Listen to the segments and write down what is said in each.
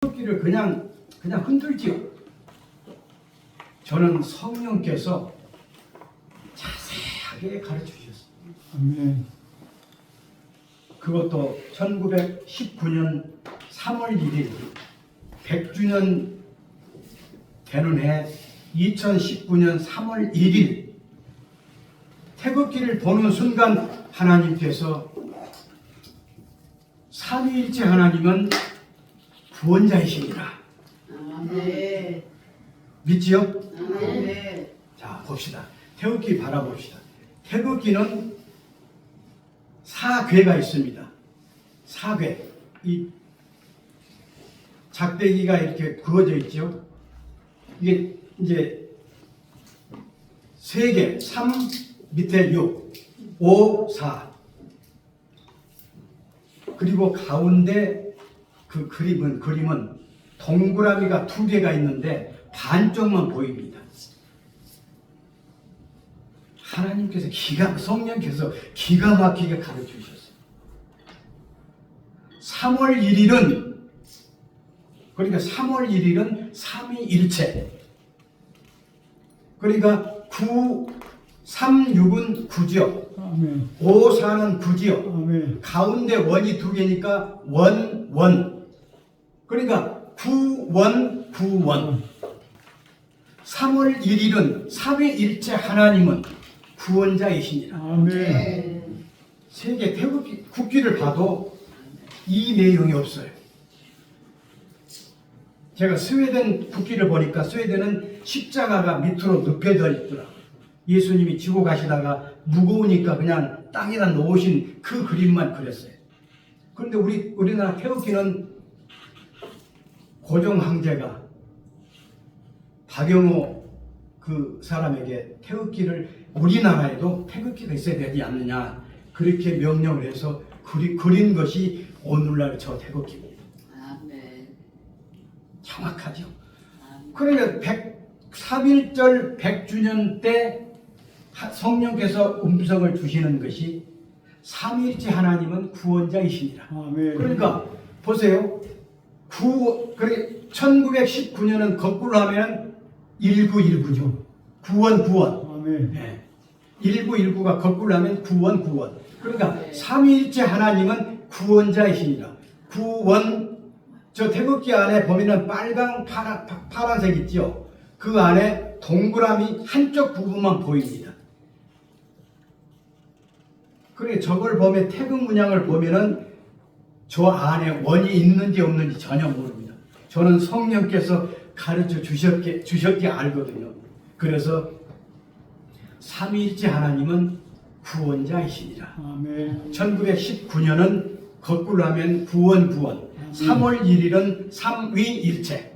태극기를 그냥 흔들지요. 저는 성령께서 자세하게 가르쳐 주셨습니다. 아멘. 그것도 1919년 3월 1일 100주년 되는 해 2019년 3월 1일 태극기를 보는 순간 하나님께서 삼위일체 하나님은 구원자이십니다. 네. 믿지요? 네. 자, 봅시다. 태극기 바라봅시다. 태극기는 사괴가 있습니다. 사괴. 이 작대기가 이렇게 그어져 있죠. 이게 이제 3개, 3 밑에 6, 5, 4. 그리고 가운데 그 그림은 동그라미가 2개가 있는데 반쪽만 보입니다. 하나님께서 성령께서 기가 막히게 가르쳐 주셨어요. 3월 1일은 그러니까 3월 1일은 삼위일체. 그러니까 3, 6은 9죠. 아멘. 5, 4는 9지요. 아멘. 가운데 원이 2개니까 원. 그러니까 9원, 9원. 3월 1일은 삼위일체 하나님은 구원자이시니라. 아멘. 세계 태극기 국기를 봐도 이 내용이 없어요. 제가 스웨덴 국기를 보니까 스웨덴은 십자가가 밑으로 눕혀져 있더라고요. 예수님이 지고 가시다가 무거우니까 그냥 땅에다 놓으신 그 그림만 그렸어요. 그런데 우리나라 태극기는 고종 황제가 박영호 그 사람에게 태극기를 우리나라에도 태극기가 있어야 되지 않느냐 그렇게 명령을 해서 그린 것이 오늘날 저 태극기입니다. 아멘. 정확하죠. 아멘. 그러니까 3.1절 100주년 때 성령께서 음성을 주시는 것이 삼위일체 하나님은 구원자이시니라. 아멘. 그러니까 보세요. 1919년은 거꾸로 하면 1919죠. 9원. 아멘. 네. 1919가 거꾸로 하면 9원. 그러니까 삼위일체 하나님은 구원자이시니라. 저 태극기 안에 보면은 파란색 있죠. 그 안에 동그라미 한쪽 부분만 보입니다. 그래 저걸 보면 태극 문양을 보면은 저 안에 원이 있는지 없는지 전혀 모릅니다. 저는 성령께서 가르쳐 주셨게 알거든요. 그래서 삼위일체 하나님은 구원자이시니라. 아멘. 1919년은 거꾸로 하면 9원. 3월 1일은 삼위일체.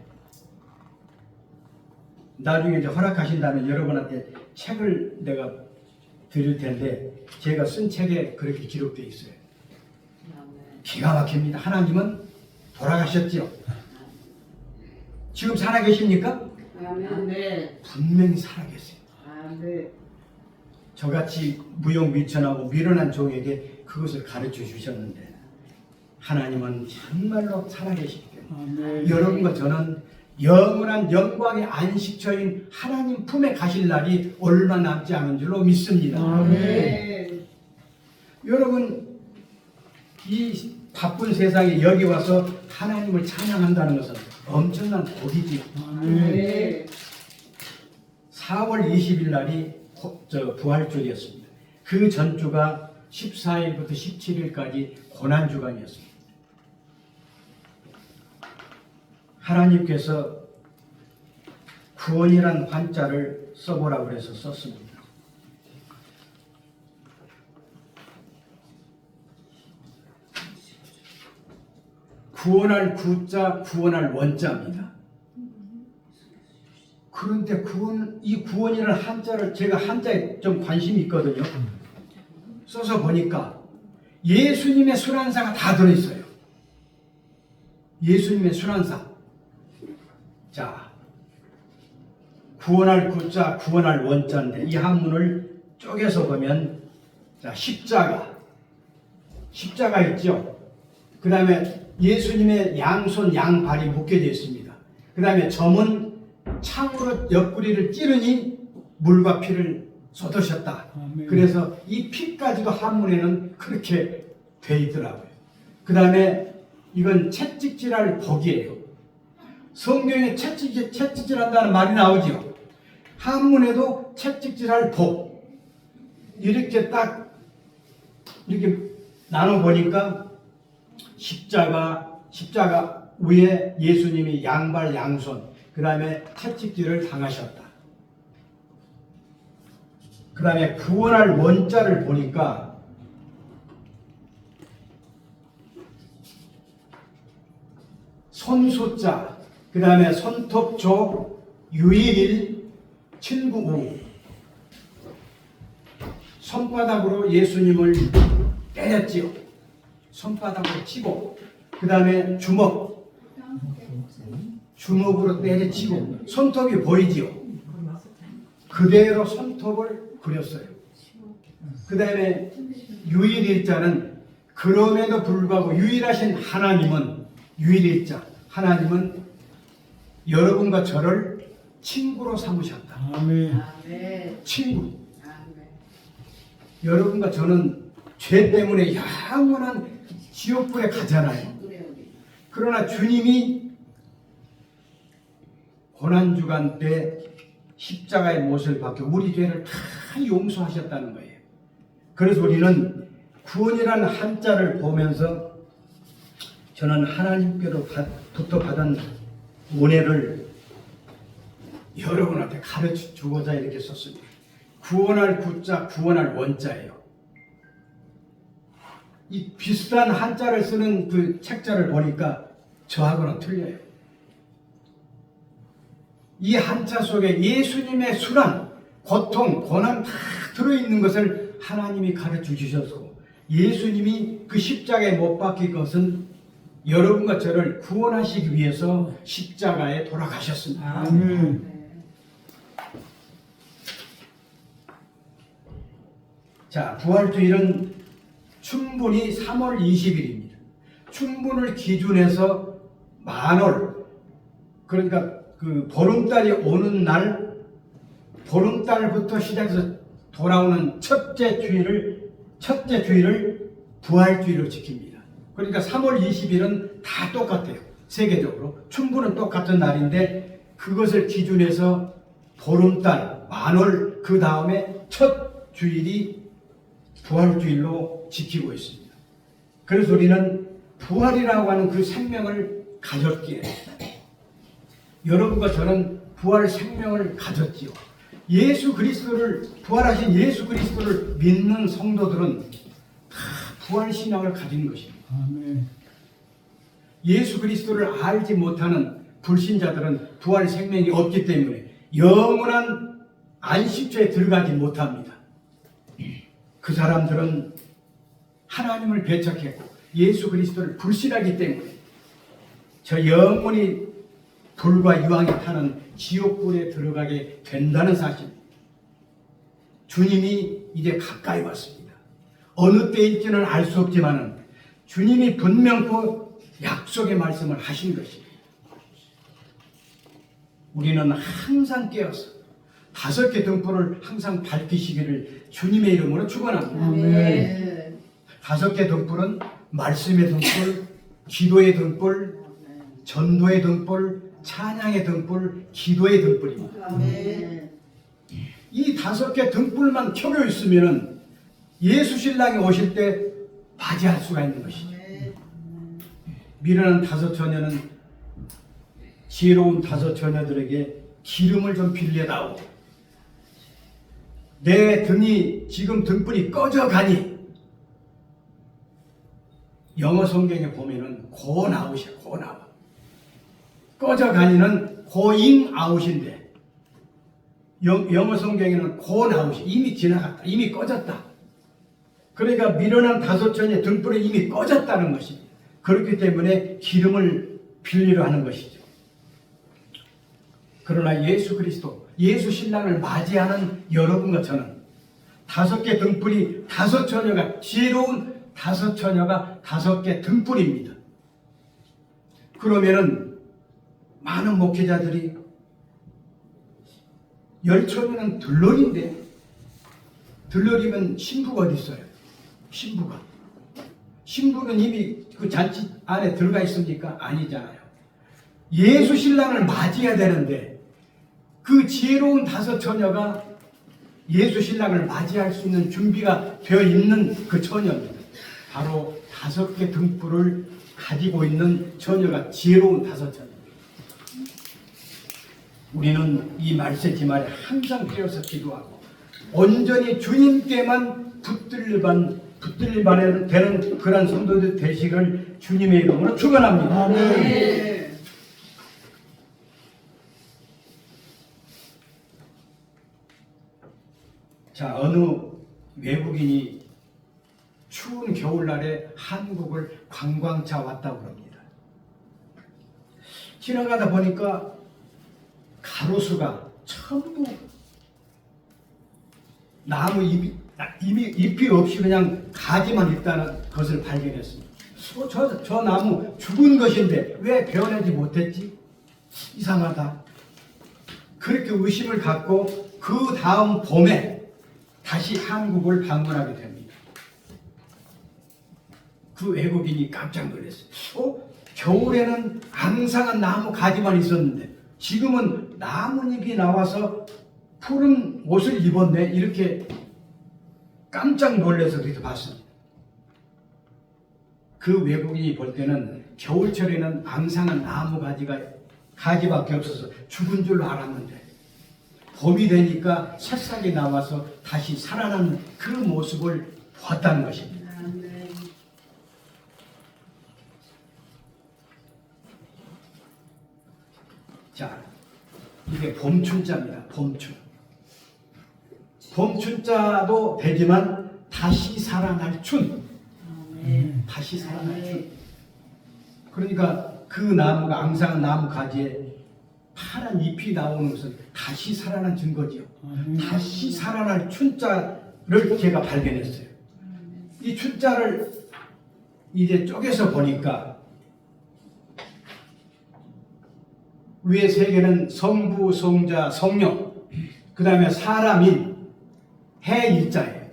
나중에 이제 허락하신다면 여러분한테 책을 내가 드릴 텐데 제가 쓴 책에 그렇게 기록되어 있어요. 기가 막힙니다. 하나님은 돌아가셨지요. 지금 살아계십니까? 아멘. 분명히 살아계세요. 아멘. 저같이 무용미천하고 미련한 종에게 그것을 가르쳐 주셨는데 하나님은 정말로 살아계시기 때문에 아멘. 여러분과 저는 영원한 영광의 안식처인 하나님 품에 가실 날이 얼마 남지 않은 줄로 믿습니다. 아멘. 여러분 이 바쁜 세상에 여기 와서 하나님을 찬양한다는 것은 엄청난 복이지요. 아멘. 4월 20일 날이 부활절이었습니다. 그 전주가 14일부터 17일까지 고난주간이었습니다. 하나님께서 구원이란 한자를 써보라고 해서 썼습니다. 구원할 구자, 구원할 원자입니다. 그런데 이 구원이라는 한자를 제가 한자에 좀 관심이 있거든요. 써서 보니까 예수님의 술한사가 다 들어있어요. 예수님의 술한사. 자, 구원할 구자, 구원할 원자인데 이 한문을 쪼개서 보면 자 십자가 있죠. 그 다음에 예수님의 양손 양발이 묶여져 있습니다. 그 다음에 점은 창으로 옆구리를 찌르니 물과 피를 쏟으셨다. 아멘. 그래서 이 피까지도 한문에는 그렇게 돼 있더라고요. 그 다음에 이건 채찍질할 복이에요. 성경에 채찍질한다는 말이 나오죠. 한문에도 채찍질할 복. 이렇게 딱 이렇게 나눠 보니까 십자가 위에 예수님이 양발 양손, 그 다음에 채찍질을 당하셨다. 그 다음에 구원할 원자를 보니까 손수자, 그 다음에 손톱조, 유일일, 795. 손바닥으로 예수님을 때렸지요. 손바닥으로 치고, 그 다음에 주먹으로 때려치고, 손톱이 보이지요. 그대로 손톱을 그렸어요. 그 다음에 유일일자는 그럼에도 불구하고 유일하신 하나님은 유일일자, 하나님은 여러분과 저를 친구로 삼으셨다. 아멘. 아멘. 친구. 아멘. 여러분과 저는 죄 때문에 영원한 지옥불에 가잖아요. 그래 우리. 그러나 주님이 고난주간 때 십자가의 못을 박혀 우리 죄를 다 용서하셨다는 거예요. 그래서 우리는 구원이라는 한자를 보면서 저는 하나님께로부터 받은 은혜를 여러분한테 가르쳐 주고자 이렇게 썼습니다. 구원할 구자, 구원할 원자예요. 이 비슷한 한자를 쓰는 그 책자를 보니까 저하고는 틀려요. 이 한자 속에 예수님의 수란, 고통, 고난 다 들어있는 것을 하나님이 가르쳐 주셨고, 예수님이 그 십자가에 못 박힌 것은 여러분과 저를 구원하시기 위해서 십자가에 돌아가셨습니다. 아멘. 자, 부활주일은 춘분이 3월 20일입니다. 춘분을 기준해서 만월, 그러니까 그 보름달이 오는 날, 보름달부터 시작해서 돌아오는 첫째 주일을 부활주의로 지킵니다. 그러니까 3월 20일은 다 똑같아요. 세계적으로. 춘분은 똑같은 날인데 그것을 기준해서 보름달, 만월, 그 다음에 첫 주일이 부활주일로 지키고 있습니다. 그래서 우리는 부활이라고 하는 그 생명을 가졌기에 여러분과 저는 부활 생명을 가졌지요. 예수 그리스도를, 부활하신 예수 그리스도를 믿는 성도들은 다 부활 신앙을 가진 것입니다. 아멘. 예수 그리스도를 알지 못하는 불신자들은 부활 생명이 없기 때문에 영원한 안식처에 들어가지 못합니다. 그 사람들은 하나님을 배척했고 예수 그리스도를 불신하기 때문에 저 영원히 불과 유황이 타는 지옥불에 들어가게 된다는 사실. 주님이 이제 가까이 왔습니다. 어느 때일지는 알 수 없지만 주님이 분명코 약속의 말씀을 하신 것입니다. 우리는 항상 깨어서 5개 등불을 항상 밝히시기를 주님의 이름으로 축원합니다. 아멘. 5개 등불은 말씀의 등불, 기도의 등불, 전도의 등불, 찬양의 등불, 기도의 등불입니다. 아멘. 이 5개 등불만 켜져 있으면 예수 신랑이 오실 때 맞이할 수가 있는 것이죠. 미련한 5 처녀는 지혜로운 5 처녀들에게 기름을 좀 빌려다오. 내 등이 지금 등불이 꺼져가니. 영어 성경에 보면은 고 나웃이야, 고 나웃. 꺼져가니는 고잉 아웃인데 영어 성경에는 고 나웃이 이미 지나갔다, 이미 꺼졌다. 그러니까 미련한 5 처녀의 등불이 이미 꺼졌다는 것입니다. 그렇기 때문에 기름을 빌리려 하는 것이죠. 그러나 예수 그리스도, 예수 신랑을 맞이하는 여러분과 저는 5개 등불이 5 처녀가, 지혜로운 5 처녀가 5개 등불입니다. 그러면은 많은 목회자들이 열처녀는 들러리인데, 들러리면 신부가 어디 있어요? 신부는 이미 그 잔치 안에 들어가 있습니까? 아니잖아요. 예수 신랑을 맞이해야 되는데 그 지혜로운 5 처녀가 예수 신랑을 맞이할 수 있는 준비가 되어 있는 그 처녀입니다. 바로 5개 등불을 가지고 있는 처녀가 지혜로운 5 처녀입니다. 우리는 이 말세지 말에 항상 깨어서 기도하고 온전히 주님께만 붙들리만 되는 그런 성도들 되시길 주님의 이름으로 축원합니다. 네. 자, 어느 외국인이 추운 겨울날에 한국을 관광차 왔다고 합니다. 지나가다 보니까 가로수가 전부 나무 잎이 없이 그냥 가지만 있다는 것을 발견했습니다. 저 나무 죽은 것인데 왜 베어내지 못했지? 이상하다. 그렇게 의심을 갖고 그 다음 봄에 다시 한국을 방문하게 됩니다. 그 외국인이 깜짝 놀랐어요. 겨울에는 앙상한 나무 가지만 있었는데 지금은 나뭇잎이 나와서 푸른 옷을 입었네. 이렇게 깜짝 놀라서 그렇게 봤습니다. 그 외국인이 볼 때는 겨울철에는 앙상한 나무 가지밖에 없어서 죽은 줄 알았는데 봄이 되니까 새싹이 나와서 다시 살아나는 그 모습을 보았다는 것입니다. 아멘. 자, 이게 봄춘자입니다. 봄춘자도 되지만 다시 살아날 춘. 다시 살아날 춘. 그러니까 그 나무가 앙상한 나무 가지에 파란 잎이 나오는 것은 다시 살아난 증거지요. 다시 살아날 춘자를 제가 발견했어요. 이 춘자를 이제 쪼개서 보니까 위에 3개는 성부, 성자, 성령, 그 다음에 사람인 해일자예요.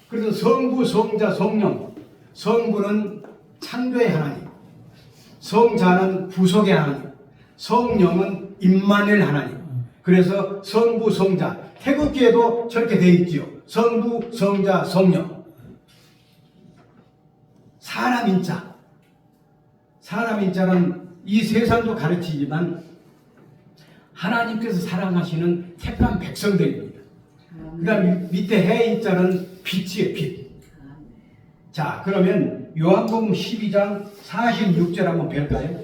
그래서 성부, 성자, 성령, 성부는 창조의 하나님, 성자는 구속의 하나님, 성령은 임마누엘 하나님. 그래서 성부, 성자, 태극기에도 저렇게 되어 있지요. 성부, 성자, 성령. 사람인자는 이 세상도 가르치지만 하나님께서 사랑하시는 택한 백성들입니다. 그 다음 밑에 해인자는 빛이에요. 빛. 자, 그러면 요한복음 12장 46절 한번 뵐까요?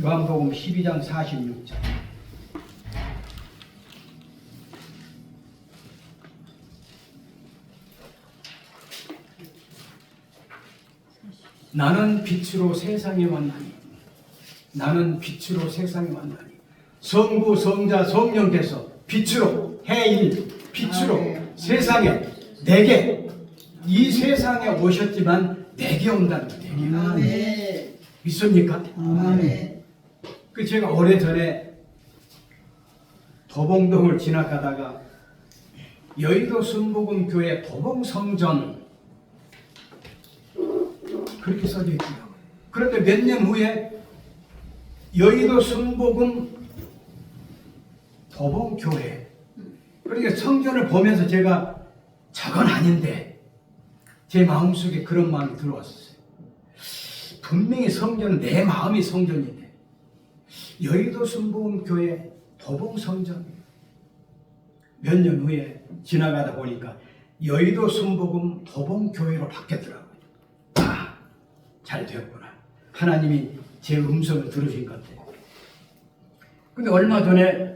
요한복음 12장 46절. 나는 빛으로 세상에 왔나니 성부, 성자, 성령께서 빛으로, 해일, 빛으로 세상에 내게, 이 세상에 오셨지만 내게 온다는 거예요. 아멘. 믿습니까? 아멘. 그 제가 오래전에 도봉동을 지나가다가 여의도 순복음교회 도봉성전 그렇게 써져 있더라고요. 그런데 몇 년 후에 여의도 순복음 도봉교회, 그러니까 성전을 보면서 제가 저건 아닌데 제 마음속에 그런 마음이 들어왔었어요. 분명히 성전은 내 마음이 성전인데 여의도 순복음교회 도봉성전. 몇 년 후에 지나가다 보니까 여의도 순복음 도봉교회로 바뀌었더라고요. 잘 되었구나. 하나님이 제 음성을 들으신 것 같아요. 근데 얼마 전에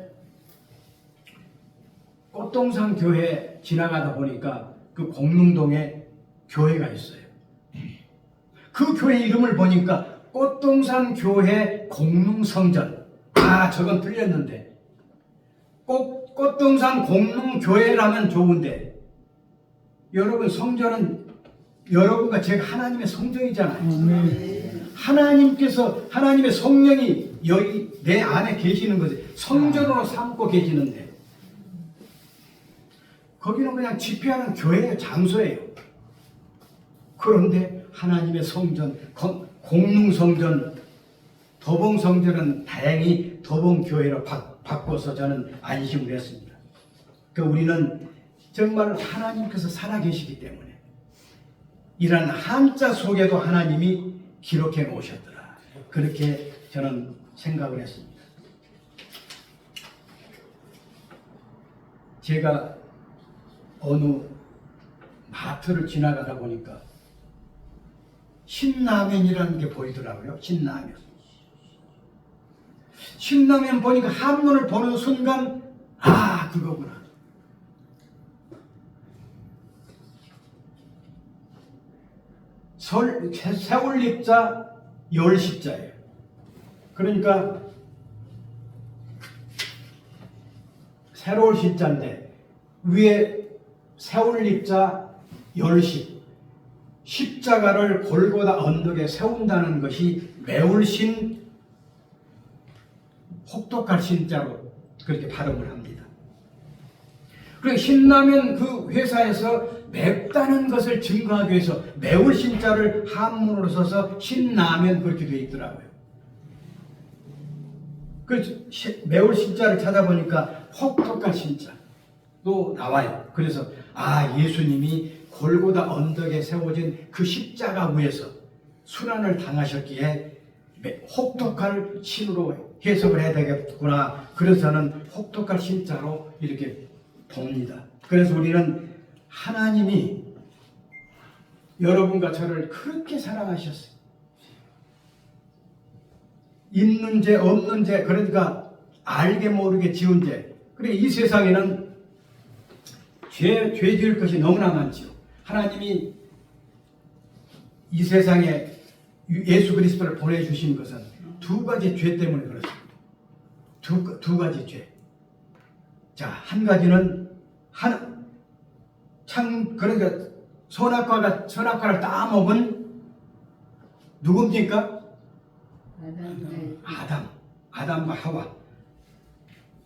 꽃동산 교회 지나가다 보니까 그 공릉동에 교회가 있어요. 그 교회 이름을 보니까 꽃동산 교회 공릉성전. 저건 틀렸는데 꽃동산 공릉교회라면 좋은데 여러분, 성전은 여러분과 제가 하나님의 성전이잖아요. 하나님께서 하나님의 성령이 여기 내 안에 계시는 거지. 성전으로 삼고 계시는데 거기는 그냥 집회하는 교회의 장소예요. 그런데 하나님의 성전, 공릉성전, 도봉성전은 다행히 도봉교회로 바꿔서 저는 안심을 했습니다. 그러니까 우리는 정말 하나님께서 살아계시기 때문에 이런 한자 속에도 하나님이 기록해 놓으셨더라. 그렇게 저는 생각을 했습니다. 제가 어느 마트를 지나가다 보니까 신라면이라는 게 보이더라고요. 신라면 보니까 한문을 보는 순간 아 그거구나. 세울립자 열십자예요. 그러니까 새로운 십자인데 위에 세울립자 열십, 십자가를 골고다 언덕에 세운다는 것이 매울신 혹독할 신자로 그렇게 발음을 합니다. 그리고 신라면 그 회사에서 맵다는 것을 증거하기 위해서 매울 신자를 한문으로 써서 신라면 그렇게 되어 있더라고요. 그 매울 신자를 찾아보니까 혹독한 신자도 나와요. 그래서 아 예수님이 골고다 언덕에 세워진 그 십자가 위에서 순환을 당하셨기에 혹독할 신으로 해석을 해야 되겠구나. 그래서 저는 혹독할 신자로 이렇게 봅니다. 그래서 우리는 하나님이 여러분과 저를 그렇게 사랑하셨어요. 있는 죄 없는 죄 그러니까 알게 모르게 지은 죄. 그러니까 이 세상에는 죄 지을 것이 너무나 많지요. 하나님이 이 세상에 예수 그리스도를 보내주신 것은 두 가지 죄 때문에 그렇습니다. 두 가지 죄. 자, 한 가지는 그러니까 선악과를 따먹은 누굽니까? 아담과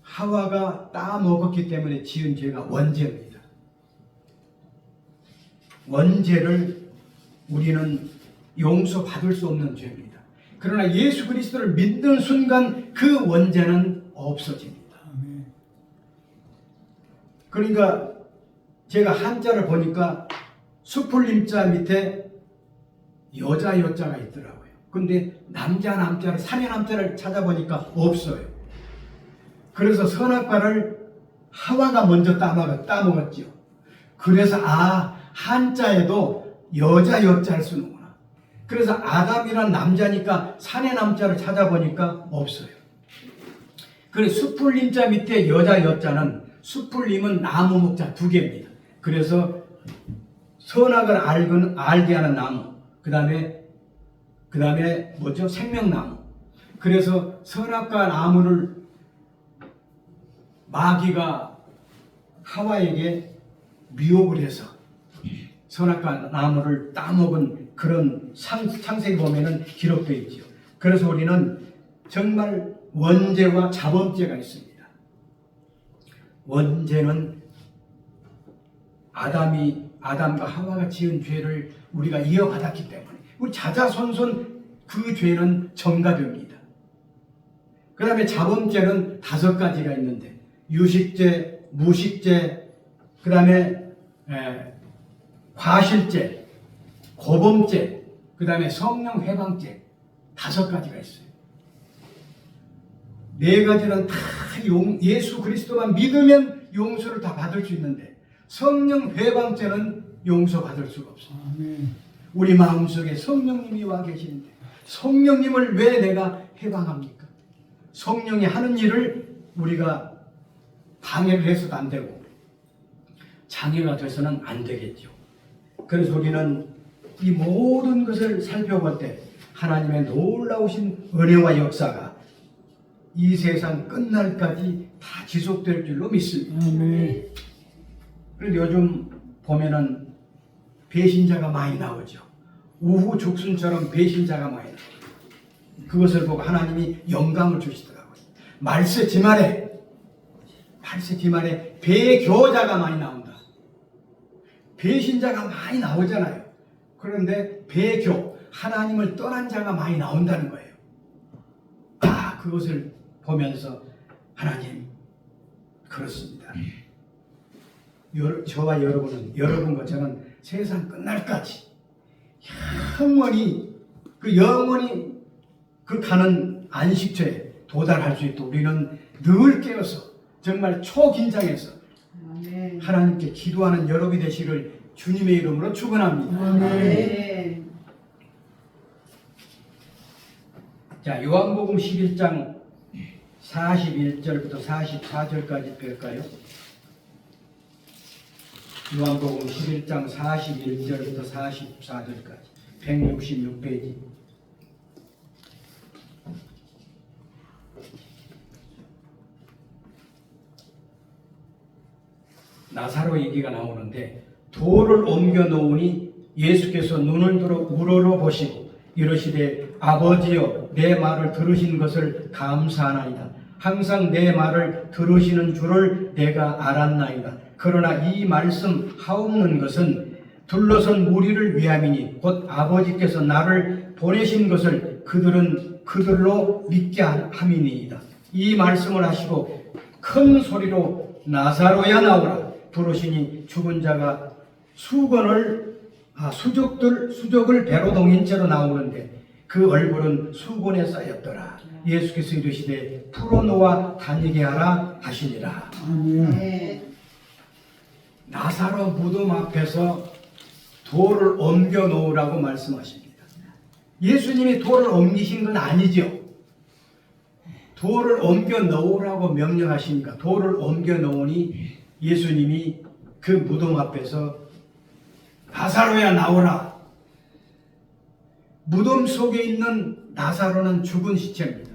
하와가 따먹었기 때문에 지은 죄가 원죄입니다. 원죄를 우리는 용서받을 수 없는 죄입니다. 그러나 예수 그리스도를 믿는 순간 그 원죄는 없어집니다. 그러니까 제가 한자를 보니까 수풀림자 밑에 여자 여자가 있더라고요. 근데 남자 남자를 산의 남자를 찾아보니까 없어요. 그래서 선악과를 하와가 먼저 따먹었지요. 그래서 한자에도 여자 여자를 쓰는구나. 그래서 아담이란 남자니까 산의 남자를 찾아보니까 없어요. 그래서 수풀림자 밑에 여자 여자는 수풀림은 나무 목자 두 개입니다. 그래서 선악을 알게 하는 나무, 그 다음에 뭐죠? 생명나무. 그래서 선악과 나무를 마귀가 하와에게 미혹을 해서 선악과 나무를 따먹은 그런 창세기 보면은 기록되어 있죠. 그래서 우리는 정말 원죄와 자범죄가 있습니다. 원죄는 아담과 하와가 지은 죄를 우리가 이어받았기 때문에 우리 자자손손 그 죄는 전가됩니다. 그 다음에 자범죄는 5가지가 있는데 유식죄, 무식죄, 그 다음에 과실죄, 고범죄, 그 다음에 성령회방죄 5가지가 있어요. 4가지는 다 예수 그리스도만 믿으면 용서를 다 받을 수 있는데 성령회방죄는 용서받을 수가 없어요. 우리 마음속에 성령님이 와 계시는데 성령님을 왜 내가 해방합니까? 성령이 하는 일을 우리가 방해를 해서도 안 되고 장애가 돼서는 안 되겠죠. 그래서 우리는 이 모든 것을 살펴볼 때 하나님의 놀라우신 은혜와 역사가 이 세상 끝날까지 다 지속될 줄로 믿습니다. 그런데 요즘 보면은 배신자가 많이 나오죠. 우후죽순처럼 배신자가 많이 나오죠. 그것을 보고 하나님이 영감을 주시더라고요. 말세 지말에 배교자가 많이 나온다. 배신자가 많이 나오잖아요. 그런데 배교, 하나님을 떠난 자가 많이 나온다는 거예요. 그것을 보면서 하나님, 그렇습니다. 저와 여러분과 저는 세상 끝날까지 영원히 그 가는 안식처에 도달할 수 있도록 우리는 늘 깨어서 정말 초긴장해서 아멘. 하나님께 기도하는 여러분이 되시기를 주님의 이름으로 축원합니다. 아멘. 자, 요한복음 11장 41절부터 44절까지 뺄까요? 요한복음 11장 41절부터 44절까지 166페이지. 나사로 얘기가 나오는데, 돌을 옮겨 놓으니 예수께서 눈을 들어 우러러 보시고 이르시되 아버지여 내 말을 들으신 것을 감사하나이다. 항상 내 말을 들으시는 줄을 내가 알았나이다. 그러나 이 말씀 하옵는 것은 둘러선 무리를 위함이니 곧 아버지께서 나를 보내신 것을 그들로 믿게 함이니이다. 이 말씀을 하시고 큰 소리로 나사로야 나오라 부르시니 죽은 자가 수족을 배로 동인 채로 나오는데 그 얼굴은 수건에 쌓였더라. 예수께서 이르시되 풀어놓아 다니게 하라 하시니라. 아멘. 나사로 무덤 앞에서 돌을 옮겨 놓으라고 말씀하십니다. 예수님이 돌을 옮기신 건 아니죠. 돌을 옮겨 놓으라고 명령하시니까 돌을 옮겨 놓으니 예수님이 그 무덤 앞에서 나사로야 나오라. 무덤 속에 있는 나사로는 죽은 시체입니다.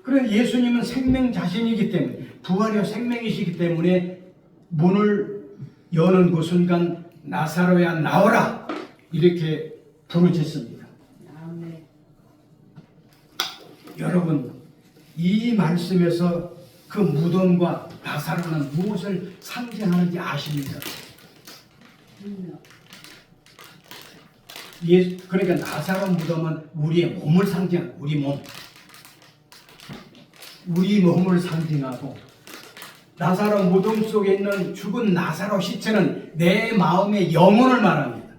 그런데 예수님은 생명 자신이기 때문에, 부활의 생명이시기 때문에 문을 여는 그 순간 나사로야 나오라 이렇게 부르짖습니다. 아멘. 여러분, 이 말씀에서 그 무덤과 나사로는 무엇을 상징하는지 아십니까? 그러니까 나사로 무덤은 우리의 몸을 상징하고 우리 몸을 상징하고, 나사로 무덤 속에 있는 죽은 나사로 시체는 내 마음의 영혼을 말합니다.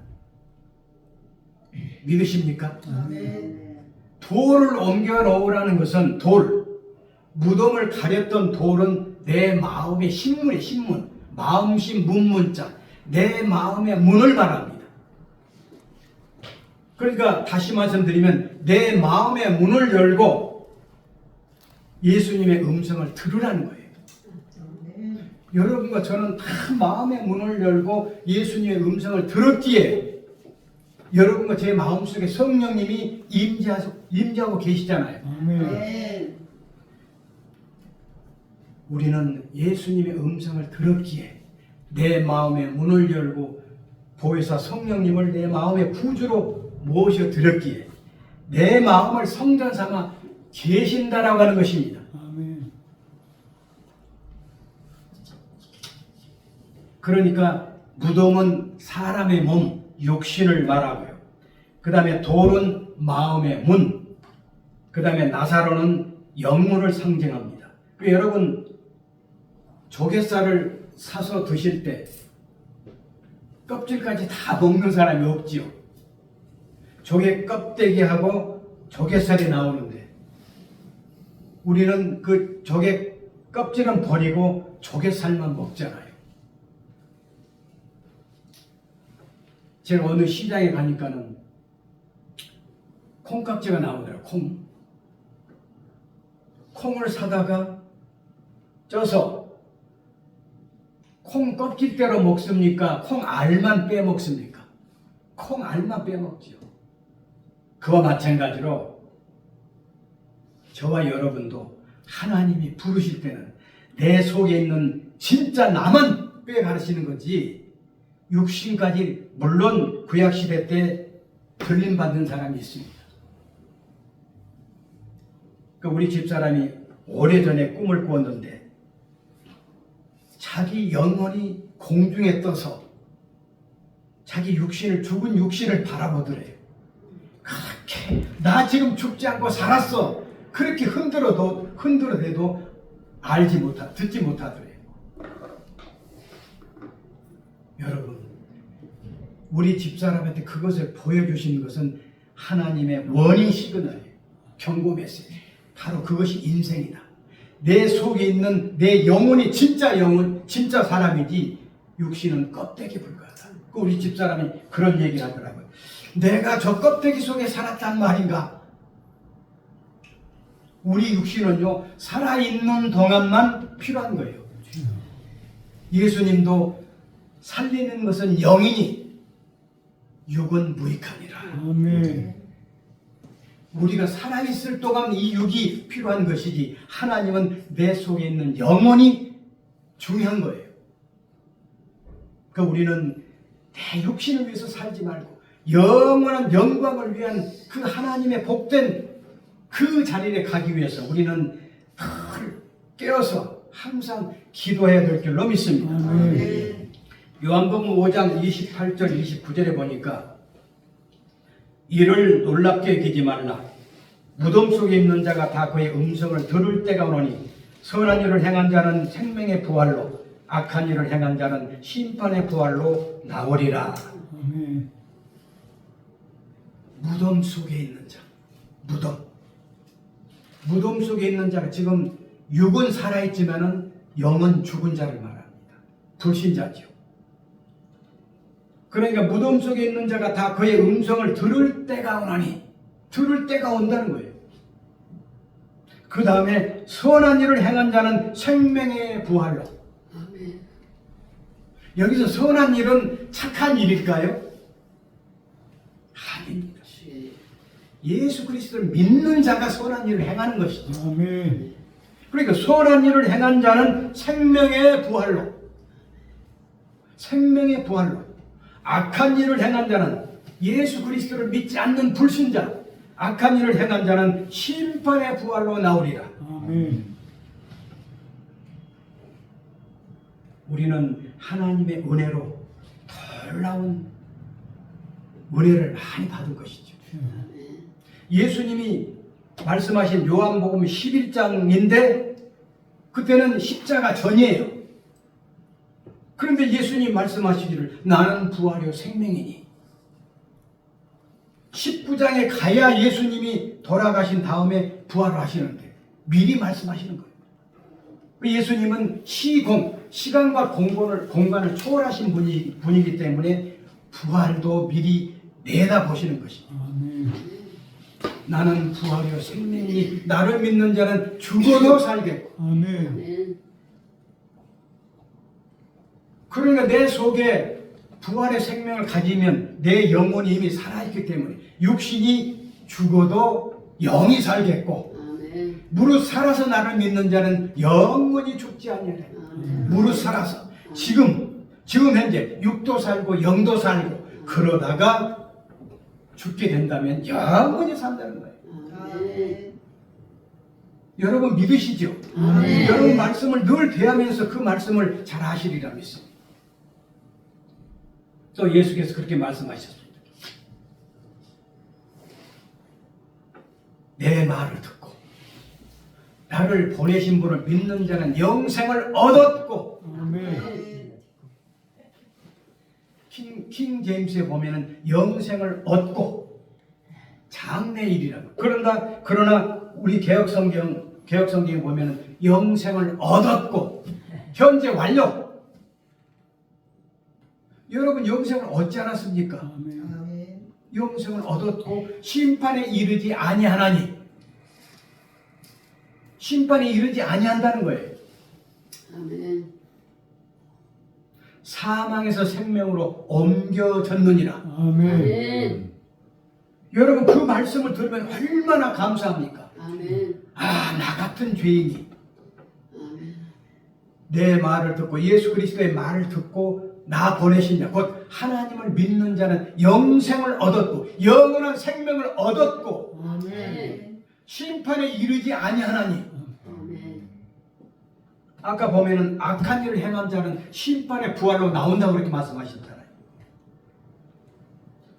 믿으십니까? 아멘. 돌을 옮겨 놓으라는 것은 무덤을 가렸던 돌은 내 마음의 신문이에요. 신문, 마음신 문문자, 내 마음의 문을 말합니다. 그러니까 다시 말씀드리면 내 마음의 문을 열고 예수님의 음성을 들으라는 거예요. 여러분과 저는 다 마음의 문을 열고 예수님의 음성을 들었기에 여러분과 제 마음속에 성령님이 임재하고 계시잖아요. 아멘. 우리는 예수님의 음성을 들었기에 내 마음의 문을 열고 보혜사 성령님을 내 마음의 구주로 모셔 드렸기에 내 마음을 성전 삼아 계신다라고 하는 것입니다. 그러니까 무덤은 사람의 몸, 육신을 말하고요. 그 다음에 돌은 마음의 문, 그 다음에 나사로는 영문을 상징합니다. 여러분, 조갯살을 사서 드실 때 껍질까지 다 먹는 사람이 없지요. 조개 껍데기하고 조갯살이 나오는데 우리는 그 조개 껍질은 버리고 조갯살만 먹잖아요. 제가 어느 시장에 가니까는 콩깍지가 나오더라고요. 콩을 사다가 쪄서 콩 껍질대로 먹습니까? 콩 알만 빼먹습니까? 콩 알만 빼먹지요. 그와 마찬가지로 저와 여러분도 하나님이 부르실 때는 내 속에 있는 진짜 나만 빼가르시는 거지, 육신까지, 물론 구약시대 때 들림받은 사람이 있습니다. 우리 집사람이 오래전에 꿈을 꾸었는데 자기 영혼이 공중에 떠서 자기 육신을, 죽은 육신을 바라보더래요. 그렇게 나 지금 죽지 않고 살았어, 그렇게 흔들어대도 듣지 못하더래요. 여러분, 우리 집사람한테 그것을 보여주신 것은 하나님의 워닝 시그널이에요. 경고 메시지. 바로 그것이 인생이다. 내 속에 있는 내 영혼이 진짜 영혼, 진짜 사람이지 육신은 껍데기 불과하다. 우리 집사람이 그런 얘기를 하더라고요. 내가 저 껍데기 속에 살았단 말인가? 우리 육신은요, 살아있는 동안만 필요한 거예요. 예수님도 살리는 것은 영이니 육은 무익하니라. 아멘. 우리가 살아있을 동안 이 육이 필요한 것이지, 하나님은 내 속에 있는 영혼이 중요한 거예요. 그러니까 우리는 내 육신을 위해서 살지 말고 영원한 영광을 위한 그 하나님의 복된 그 자리에 가기 위해서 우리는 늘 깨어서 항상 기도해야 될 줄로 믿습니다. 아멘. 요한복음 5장 28절 29절에 보니까 이를 놀랍게 여기지 말라. 무덤 속에 있는 자가 다 그의 음성을 들을 때가 오노니 선한 일을 행한 자는 생명의 부활로, 악한 일을 행한 자는 심판의 부활로 나오리라. 아멘. 무덤 속에 있는 자, 무덤 속에 있는 자가, 지금 육은 살아있지만은 영은 죽은 자를 말합니다. 불신자죠. 그러니까 무덤 속에 있는 자가 다 그의 음성을 들을 때가 오나니, 들을 때가 온다는 거예요. 그 다음에 선한 일을 행한 자는 생명의 부활로. 아멘. 여기서 선한 일은 착한 일일까요? 아닙니다. 예수 그리스도를 믿는 자가 선한 일을 행하는 것이죠. 아멘. 그러니까 선한 일을 행한 자는 생명의 부활로, 생명의 부활로. 악한 일을 행한 자는, 예수 그리스도를 믿지 않는 불신자, 악한 일을 행한 자는 심판의 부활로 나오리라. 아멘. 우리는 하나님의 은혜로 놀라운 은혜를 많이 받은 것이죠. 예수님이 말씀하신 요한복음 11장인데 그때는 십자가 전이에요. 그런데 예수님 말씀하시기를 나는 부활이요 생명이니, 19장에 가야 예수님이 돌아가신 다음에 부활을 하시는데 미리 말씀하시는 거예요. 예수님은 시간과 공간을 초월하신 분이기 때문에 부활도 미리 내다보시는 것입니다. 아멘. 나는 부활이요 생명이니 나를 믿는 자는 죽어도 살겠고. 아멘. 아멘. 그러니까 내 속에 부활의 생명을 가지면 내 영혼이 이미 살아있기 때문에 육신이 죽어도 영이 살겠고, 아멘. 무릇 살아서 나를 믿는 자는 영원히 죽지 아니하리라. 아멘. 무릇 살아서 지금 현재 육도 살고 영도 살고 그러다가 죽게 된다면 영원히 산다는 거예요. 아멘. 여러분 믿으시죠? 아멘. 여러분 말씀을 늘 대하면서 그 말씀을 잘 하시리라 믿습니다. 또 예수께서 그렇게 말씀하셨습니다. 내 말을 듣고 나를 보내신 분을 믿는 자는 영생을 얻었고. 아멘. 킹 제임스에 보면은 영생을 얻고 장래일이라고. 그러나 우리 개혁 성경에 보면은 영생을 얻었고 현재 완료. 여러분 영생을 얻지 않았습니까? 아멘. 아멘. 영생을 얻었고 심판에 이르지 아니하나니, 심판에 이르지 아니한다는 거예요. 아멘. 사망에서 생명으로 옮겨졌느니라. 아멘. 아멘. 여러분 그 말씀을 들으면 얼마나 감사합니까? 아멘. 아, 나 같은 죄인이 아멘. 내 말을 듣고 예수 그리스도의 말을 듣고 나 보내신 자, 곧 하나님을 믿는 자는 영생을 얻었고 영원한 생명을 얻었고 아멘. 심판에 이르지 아니하나니. 아멘. 아까 보면은 악한 일을 행한 자는 심판의 부활로 나온다고 그렇게 말씀하셨잖아요.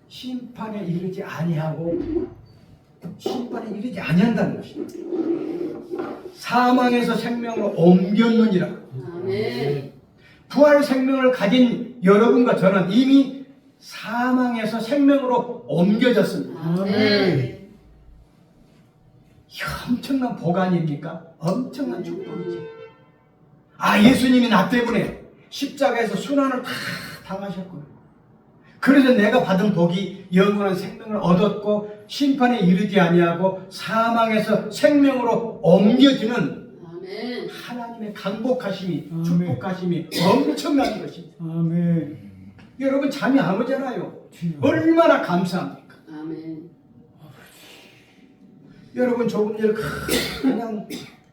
심판에 이르지 아니하고 심판에 이르지 아니한다는 것입니다. 사망에서 생명으로 옮겼느니라. 아멘. 부활 생명을 가진 여러분과 저는 이미 사망에서 생명으로 옮겨졌습니다. 아멘. 이거 엄청난 복 아닙니까? 엄청난 축복이지. 아, 예수님이 나 때문에 십자가에서 순환을 다 당하셨구나. 그래서 내가 받은 복이 영원한 생명을 얻었고 심판에 이르지 아니하고 사망에서 생명으로 옮겨지는 아멘. 하나님의 강복하심이 아멘. 축복하심이 엄청난 것입니다. 아멘. 여러분 잠이 안 오잖아요. 주여. 얼마나 감사합니까? 아멘. 여러분 조금 전에 그냥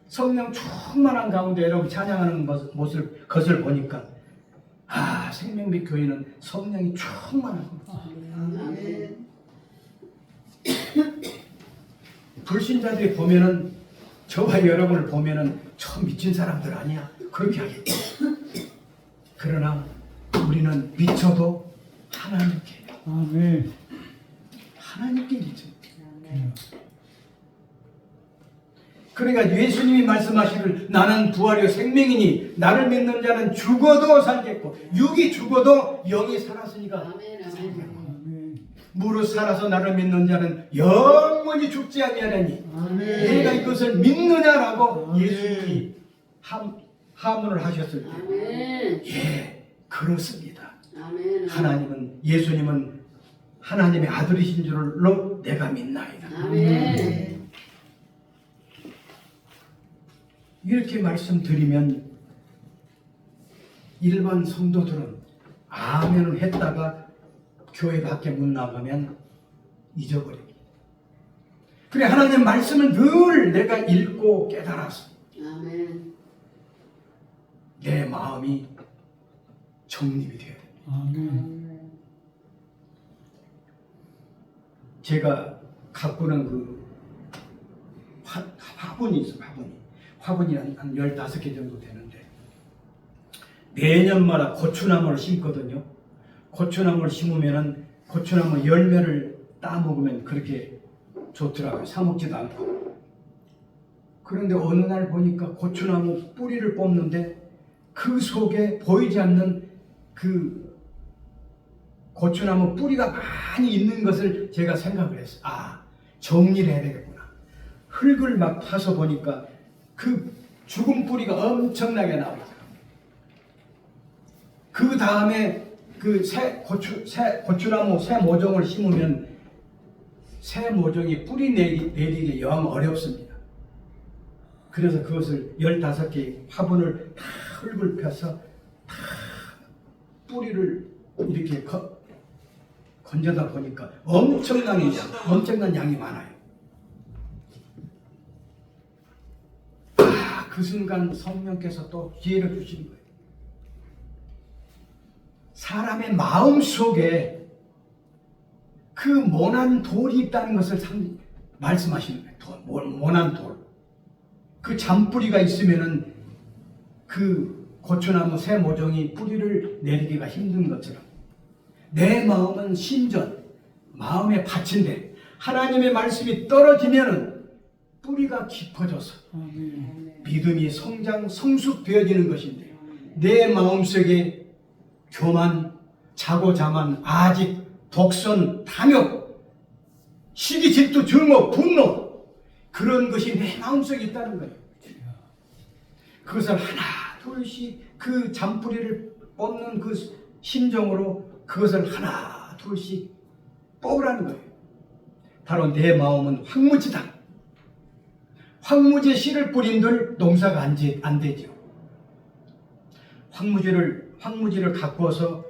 성령 충만한 가운데 여러분 찬양하는 것을 보니까 아, 생명빛 교회는 성령이 충만합니다. 아멘. 불신자들이 보면은 저와 여러분을 보면은 저 미친 사람들 아니야 그렇게 하겠죠. 그러나 우리는 미쳐도 하나님께 아멘. 하나님께 미쳐. 아멘. 그러니까 예수님이 말씀하시길 나는 부활이요 생명이니 나를 믿는 자는 죽어도 살겠고 육이 죽어도 영이 살았으니까 아멘. 아멘. 아멘. 무릇 살아서 나를 믿는 자는 영원히 죽지 아니하리니 아멘. 내가 이것을 믿느냐라고 아멘. 예수님이 하문을 하셨을 때 아멘. 예, 그렇습니다. 아멘. 하나님은 예수님은 하나님의 아들이신 줄로 내가 믿나이다. 아멘. 이렇게 말씀드리면 일반 성도들은 아멘을 했다가 교회 밖에 못 나가면 잊어버립니다. 그래 하나님 말씀을 늘 내가 읽고 깨달아서 아멘. 내 마음이 정립이 돼야 됩니다. 아멘. 제가 가꾸는 그 화분이 있어요. 화분이 한 15개 정도 되는데 매년마다 고추나무를 심거든요. 고추나무를 심으면은 고추나무 열매를 따먹으면 그렇게 좋더라고요. 사 먹지도 않고. 그런데 어느 날 보니까 고추나무 뿌리를 뽑는데 그 속에 보이지 않는 그 고추나무 뿌리가 많이 있는 것을 제가 생각을 했어요. 아, 정리를 해야 되겠구나. 흙을 막 파서 보니까 그 죽은 뿌리가 엄청나게 나오더라고요. 그 다음에 그 고추나무 새 모종을 심으면 새 모종이 뿌리 내리기 영 어렵습니다. 그래서 그것을 15개의 화분을 다 흙을 펴서 다 뿌리를 이렇게 건져다 보니까 엄청난 양이 많아요. 그 순간 성령께서 또 기회를 주신 거예요. 사람의 마음 속에 그 모난 돌이 있다는 것을 말씀하시는 거예요. 모난 돌. 그 잔뿌리가 있으면은 그 고추나무 새 모종이 뿌리를 내리기가 힘든 것처럼 내 마음은 신전, 마음의 밭인데 하나님의 말씀이 떨어지면은 뿌리가 깊어져서 아멘. 믿음이 성숙되어지는 것인데 내 마음속에 교만, 자고자만, 아직, 독선, 탐욕, 시기, 질투, 증오, 분노 그런 것이 내 마음속에 있다는 거예요. 그것을 하나 둘씩 그 잔뿌리를 뽑는 그 심정으로 그것을 하나 둘씩 뽑으라는 거예요. 바로 내 마음은 황무지다. 황무지에 씨를 뿌린들 농사가 안 되죠. 황무지를 가꾸어서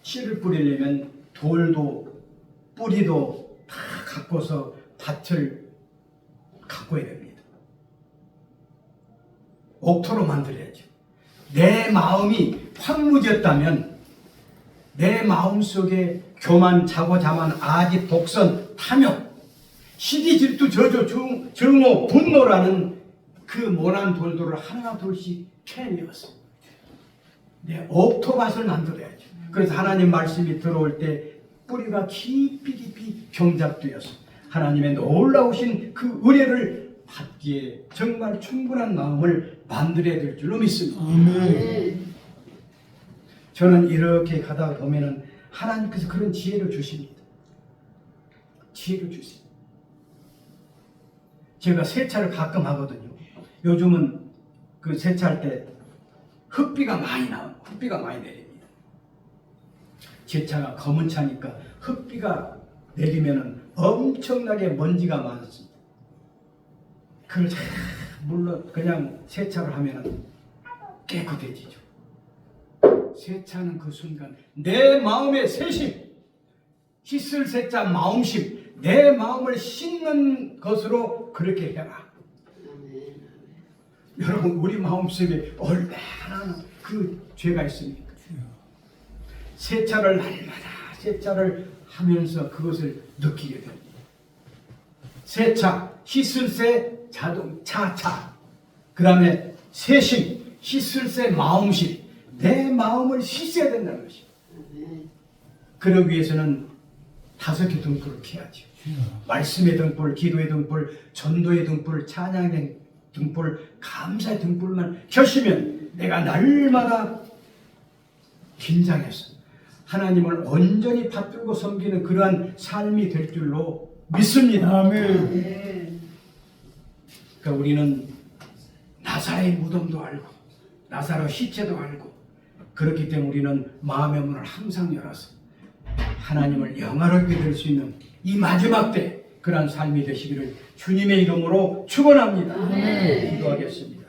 씨를 뿌리려면 돌도 뿌리도 다 가꾸어서 밭을 가꿔야 됩니다. 옥토로 만들어야죠. 내 마음이 황무지였다면 내 마음속에 교만, 자고자만, 아집, 독선, 탐욕, 시기, 질투, 저주, 증오, 분노라는 그 모난 돌들을 하나 둘씩 캐내었어. 내 옥토밭을 만들어야지. 그래서 하나님 말씀이 들어올 때 뿌리가 깊이 경작되어서 하나님의 놀라우신 그 은혜를 받기에 정말 충분한 마음을 만들어야 될 줄로 믿습니다. 아멘. 저는 이렇게 가다가 보면은 하나님께서 그런 지혜를 주십니다. 지혜를 주십니다. 제가 세차를 가끔 하거든요. 요즘은 그 세차할 때 흙비가 많이 나와요. 흙비가 많이 내립니다. 제 차가 검은 차니까 흙비가 내리면은 엄청나게 먼지가 많습니다. 그걸 잘 물론 그냥 세차를 하면은 깨끗해지죠. 세차는 그 순간 내 마음의 세심, 씻을 세차 마음심, 내 마음을 씻는 것으로 그렇게 해라. 아멘. 여러분 우리 마음속에 얼마나 그 죄가 있습니까? 세차를 날마다 세차를 하면서 그것을 느끼게 됩니다. 세차, 씻을새, 자동차, 그 다음에 세심, 씻을새, 마음심, 내 마음을 씻어야 된다는 것입니다. 아멘. 그러기 위해서는 5개 등불을 켜야죠. 말씀의 등불, 기도의 등불, 전도의 등불, 찬양의 등불, 감사의 등불만 켜시면 내가 날마다 긴장해서 하나님을 온전히 받들고 섬기는 그러한 삶이 될 줄로 믿습니다. 아멘. 그러니까 우리는 나사로의 무덤도 알고 나사로 시체도 알고 그렇기 때문에 우리는 마음의 문을 항상 열어서 하나님을 영화롭게 될 수 있는 이 마지막 때 그러한 삶이 되시기를 주님의 이름으로 축원합니다. 아멘. 기도하겠습니다.